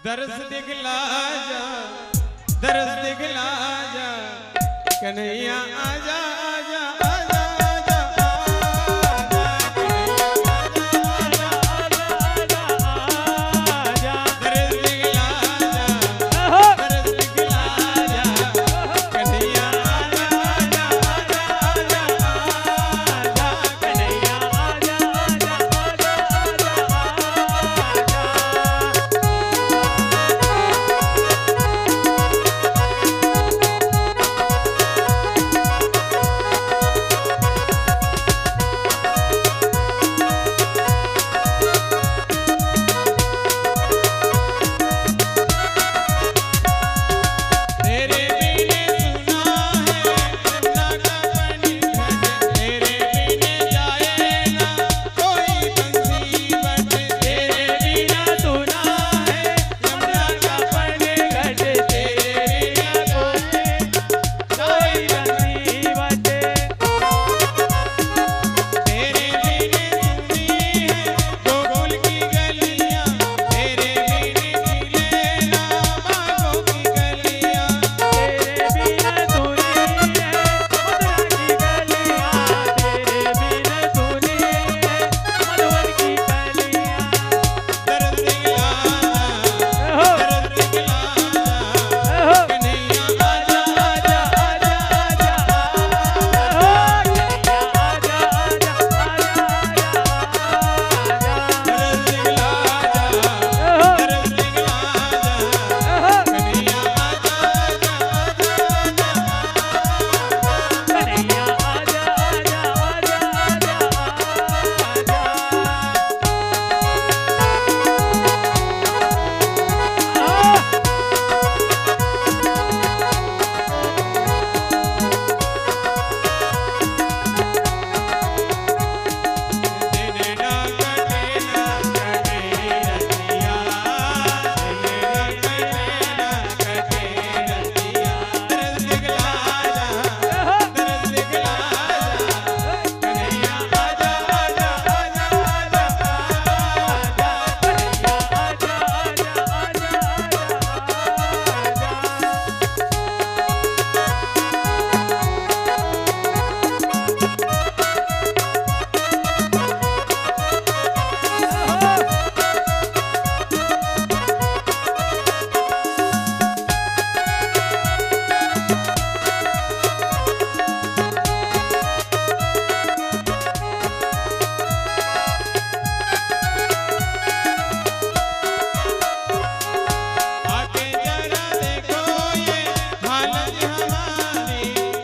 दर्द दिखला जा, दर्द दिखला जा, कन्हैया आजा आजा आजा आजा आजा, दर्द दिखला जा, दर्द दिखला जा, कन्हैया आजा आजा आजा आजा आजा, कन्हैया आजा आजा आजा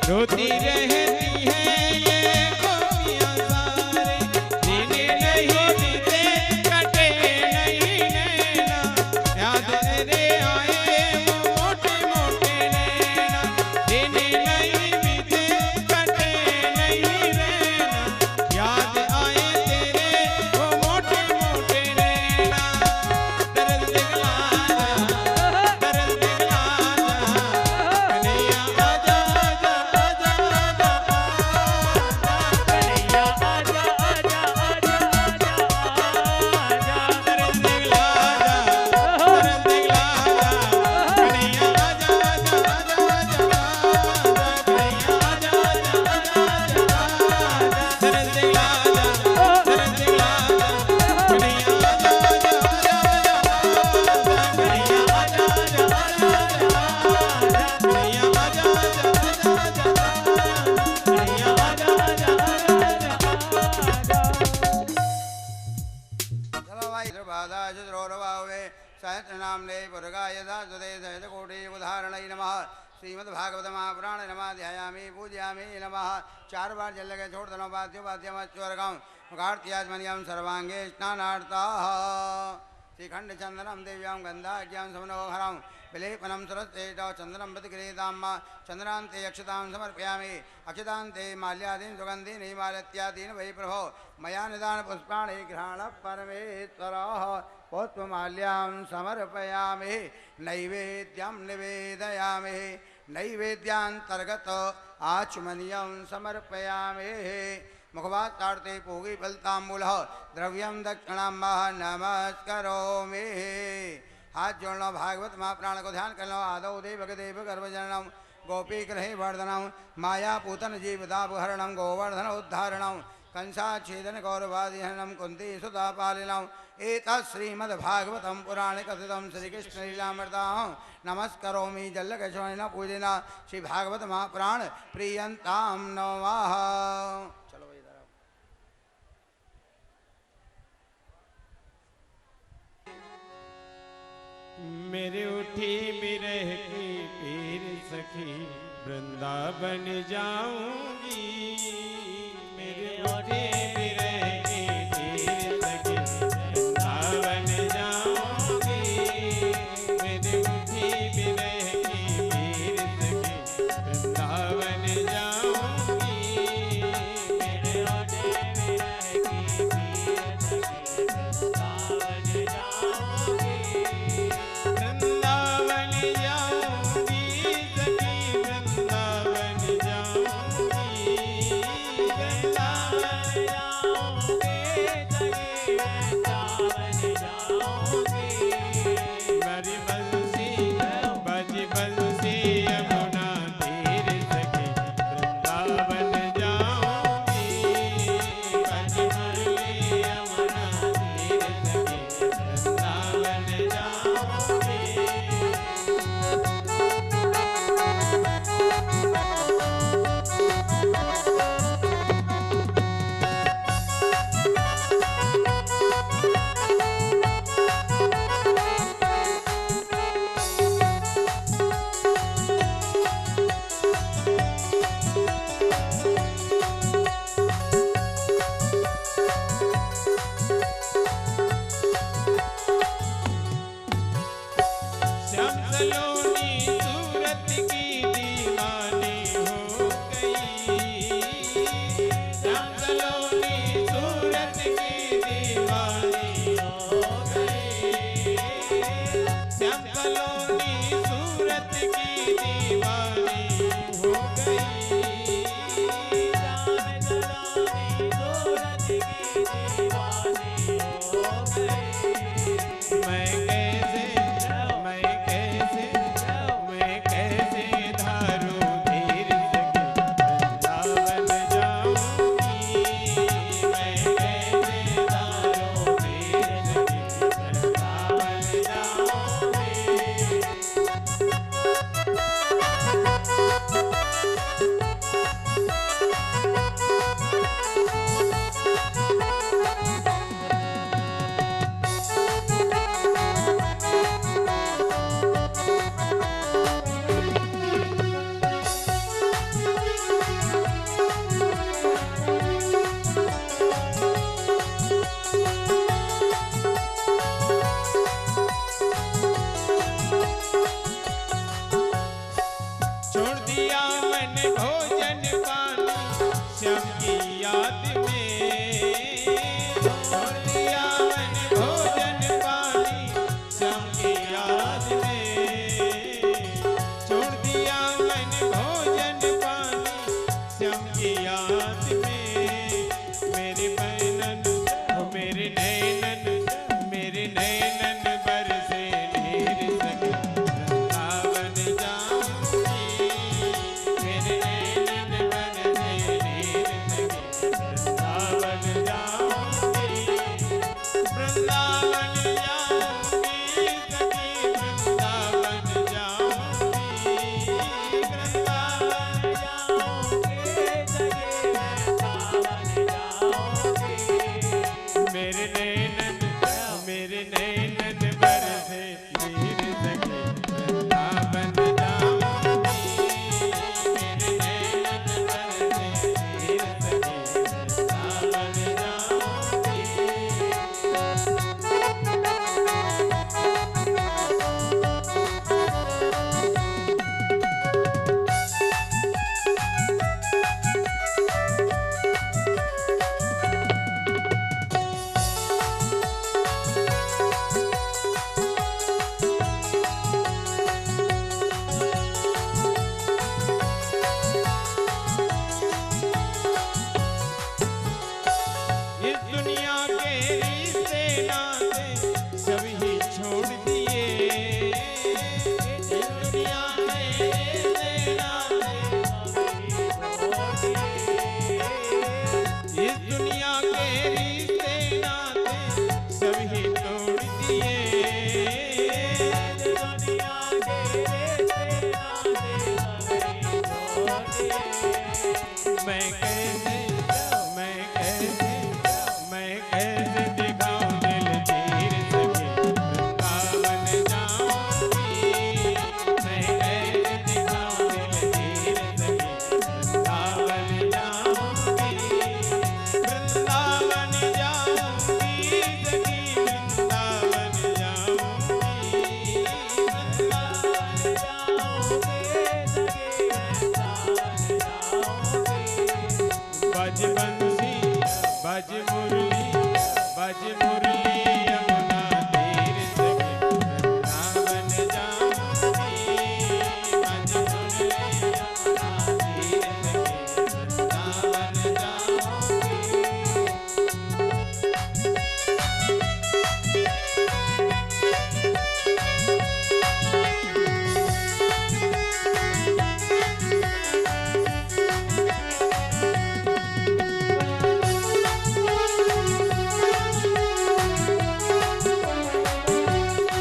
रोती रहती है ये गोपियां सारे, जीने नहीं जीते कटे नहीं नैना, याद तेरे आए वो मोटे मोटे नैना, जीने नहीं बीते कटे नहीं नैना, याद आए तेरे वो मोटे मोटे नैना, दर्द दिखला जा, दर्द दिखला जा, कन्हैया आजा श्रीमद्भागवत महापुराण नमः ध्यायामि पूजयामि नमः। 4 बार जल लगे छोड़ दनो पाद्यो पाद्यमच्वर्गम कार्त्याजमनियम सर्वांगे स्नानार्ताः श्रीखंड चंदनम देव्यां गंधाज्ञां समनोहरं विलेपनं सरस्तेजो चंदनं प्रतिगृहीतां चंद्रान्ते अक्षतां समर्पयामि अक्षतान्ते माल्यादीन् सुगन्धीन् हिमालत्यादीन् वै प्रभो मया निदान पुष्पाणि गृहाण परमेश्वरः पुष्पमाल्यां समर्पयामि नैवेद्यं निवेदयामि नैवेद्यान्तर्गत आचमनीयं समर्पयामि मुखवातार्थे पूगी फलताम्बूलः द्रव्यं दक्षिणां नमस्करोमि हाथ जोड़ लो भागवत महाप्राण को ध्यान कर लो आदौ देवक देव गर्भजननम गोपी ग्रहे वर्धनम माया पूतन जीवदापहरणम गोवर्धन उद्धारणम कंसाच्छेदन गौरवादिहरणम कुंती सुता पालिनम एतत् श्रीमद्भागवतम पुराणे कथितम श्रीकृष्ण लीलामृतां नमस्करोमि जल्लकशोणिन पूजिना श्री भागवत महाप्राण प्रियंतां नमः। चलो भाई इधर आओ। मेरे उठी बिरह की पीर सखी वृंदावन जाऊंगी। मेरे उठी बिरह की पीर सखी वृंदावन जाऊंगी। मेरे उठी बिरह की पीर सखी वृंदावन जाऊंगी। मेरे उठी बिरह की पीर सखी वृंदावन जाऊंगी। वृंदावन जाऊंगी सखी वृंदावन जाऊंगी। वृंदावन जाऊंगी बज मुरली यमुना तीर सखी वृंदावन जाऊंगी बज मुरली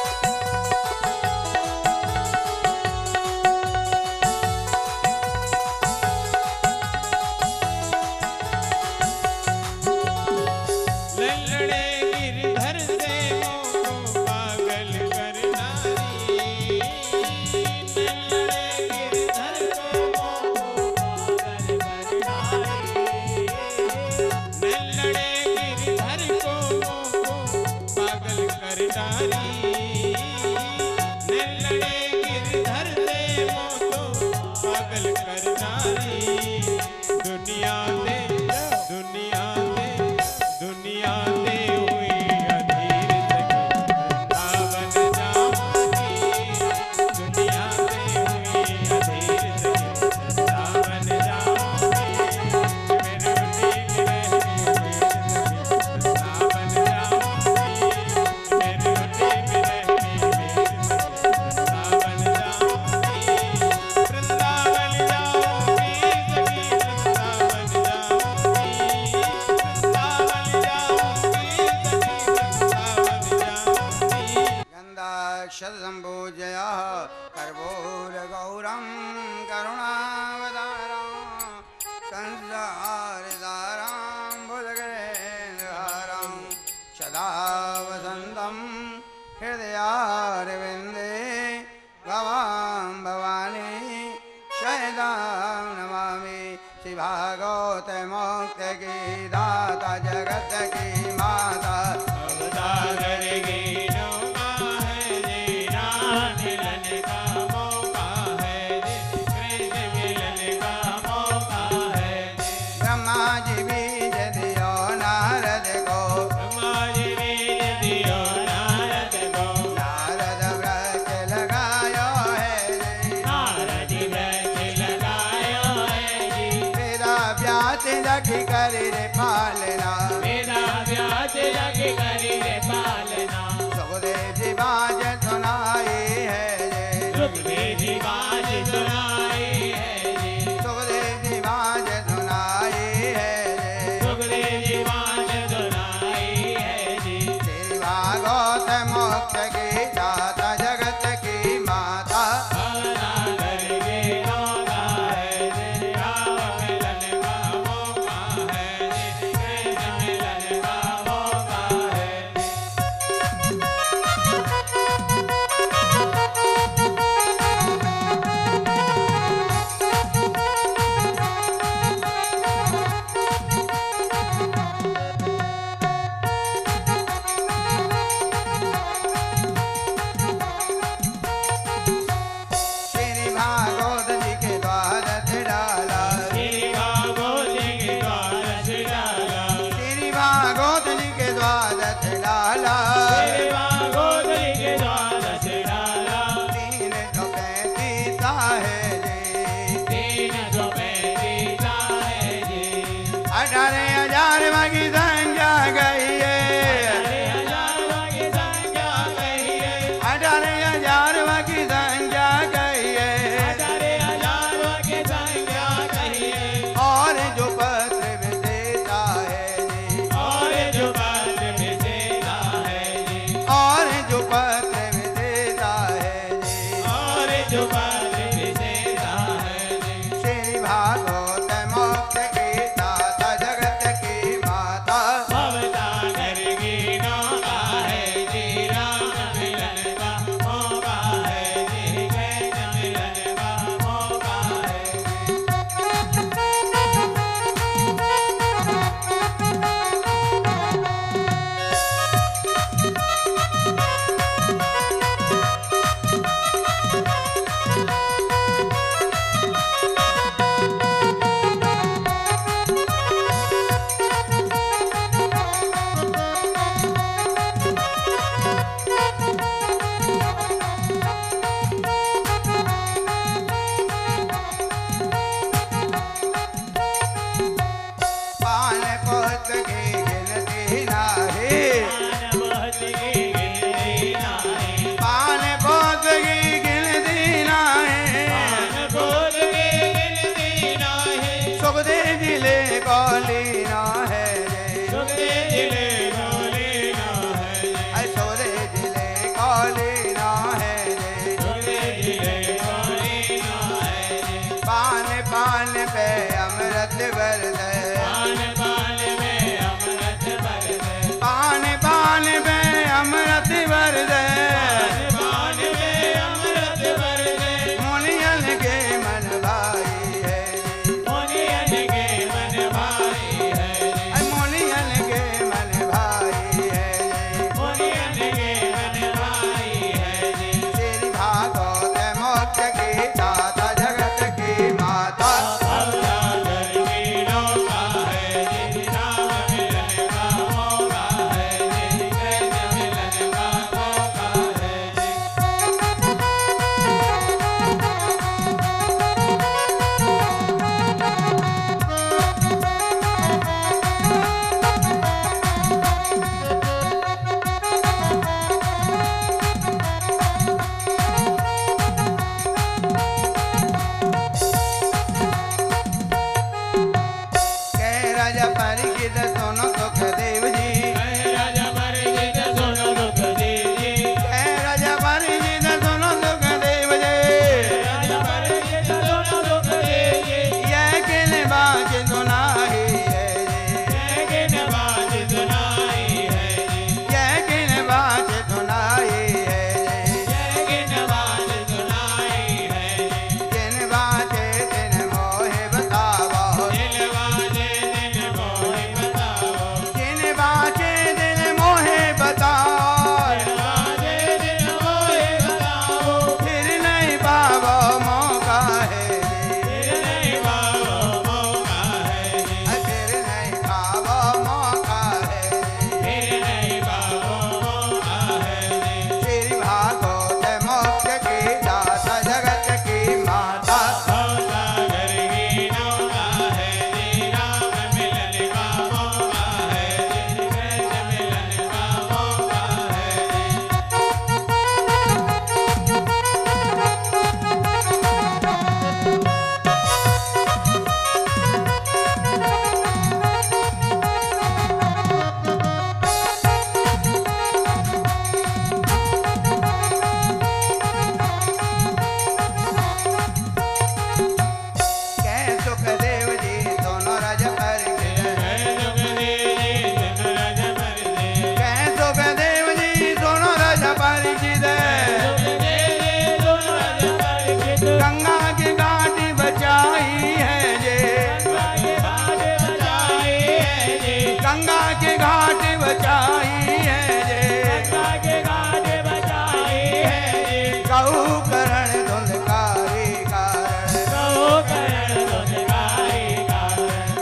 यमुना तीर सखी वृंदावन भागवत मोक्ष की दाता जगत जिले कौलीना है रे सुखदेव जिले कौलीना है रे सोरे जिले कौलीना है रे सुखदेव जिले कौलीना है रे पान पान पे अमृत बरसे पान पान में अमृत बरसे पान पान पे अमृत बरसे पान में अमृत बरसे मुनियन के मन भाई है मुनियन के मन भाई है रे मुनियन के मन भाई है मुनियन के मन भाई है रे श्री भागवत मोक्ष की दाता जगत की माता अवतार की नौका है जिन राम मिलन का मौका है जिन कृष्ण मिलन का मौका है कह राजा परीक्षित सुनो सुख देव जी राजा परिचित सुनो सुखदेव जी कह राजा परीक्षित सुनो सुख देव जी राजा परिचित सुनो सुखदेव जी यह किन बात सुनाई है लेकिन बात सुनाई है यह किन बात सुनाई है लेकिन बात सुनाई है जिन बात दिन मोहे बतावो दिलवाले दिन मोहि बताओ जिन बात दिन मोहे बताओ दिलवाले दिन मोहि बताओ फिर नहीं पावो मौका है फिर नहीं पाओ मौका है फिर नहीं पावो मौका है फिर नहीं पाओ मौका है श्री भागवत मोक्ष की दाता जगत की माता सागर की नौका है जी राम मिलन का मौका है जी कृष्ण मिलन का मौका है कह सुखदेव जी दोनों राज पर कह सुखदेव जी दोनों राज परिचित गंगा की घाट बचाई है जे गंगा के घाट बचाई है जे कहू करण धुंधकारी कारण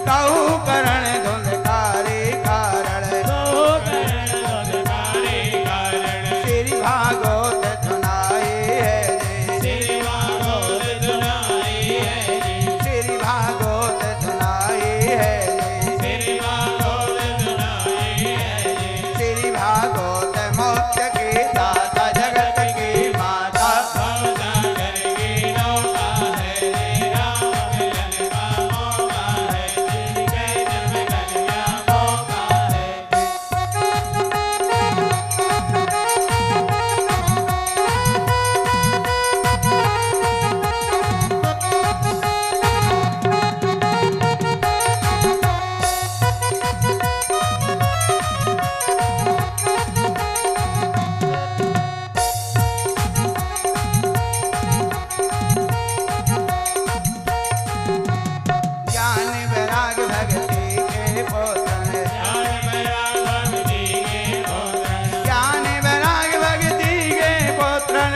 कहू करण धुंधकारी कारण श्री भागवत सुनाई है जे श्री भागवत सुनाई है जे श्री भागवत मोक्ष की दाता जगत की माता ज्ञान वैराग भक्ति के पोषण ज्ञान वैराग भक्ति के पोषण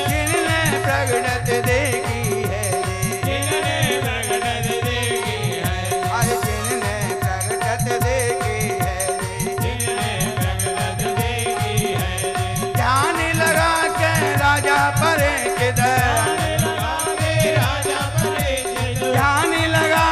जिनने प्रगटत देखी है आज जिनने प्रगटत देखी है ध्यान लगा के राजा परे किधर ध्यान लगा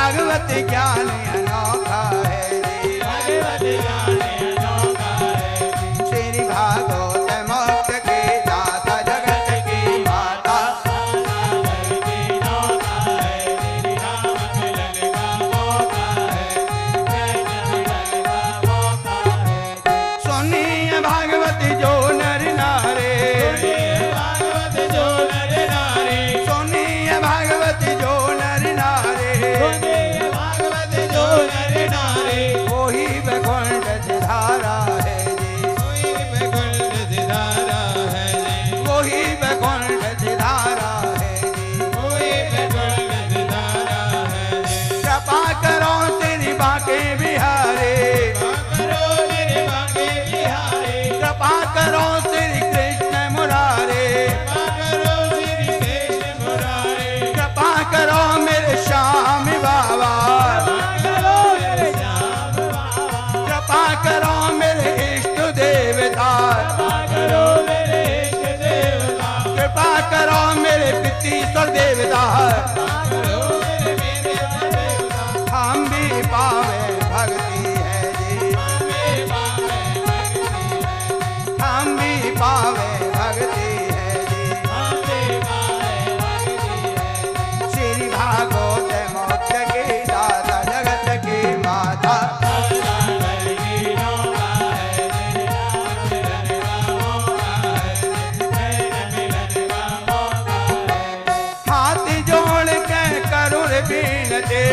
भागवत ज्ञान अनोखा है जी, भगवत ज्ञान अनोखा है जी। श्री भागवत मोक्ष की दाता जगत की माता, सागर की नौका है, श्री राम मिलन का मौका है, जय मिलन का मौका है। सुनिए भागवत जो नर नारे, सुनिए भागवत जो नर नारी, सुनिए भागवत जो नर नारे, सुनिए भागवत जो नर नारी, वही वैकुंठ सिधारा है जी, कोई वैकुंठ सिधारा है जी, वही वैकुंठ सिधारा है जी। कोई वैकुंठ सिधारा है जी। कृपा करो श्री बांके बिहारी, करो मेरे बांके बिहारी, कृपा करो श्री कृष्ण मुरारे, करो श्री कृष्ण मुरारी, कृपा करो मेरे श्याम बाबा, करो मेरे श्याम बाबा, कृपा करो मेरे इष्ट देवता, करो मेरे इष्ट देवता, कृपा करो मेरे पितृश्वर देवता, करो मेरे देवता। हम भी पावे भक्ति है जी, हमें पावे भक्ति है, हम भी पावे भक्ति है जी। हमें पावे भक्ति है। श्री भागवत मोक्ष की दाता जगत की माता, सागर की नौका है, श्री राम मिलन का मौका है, जय मिलन का मौका है। हाथ जोड़ के करुण बीनते,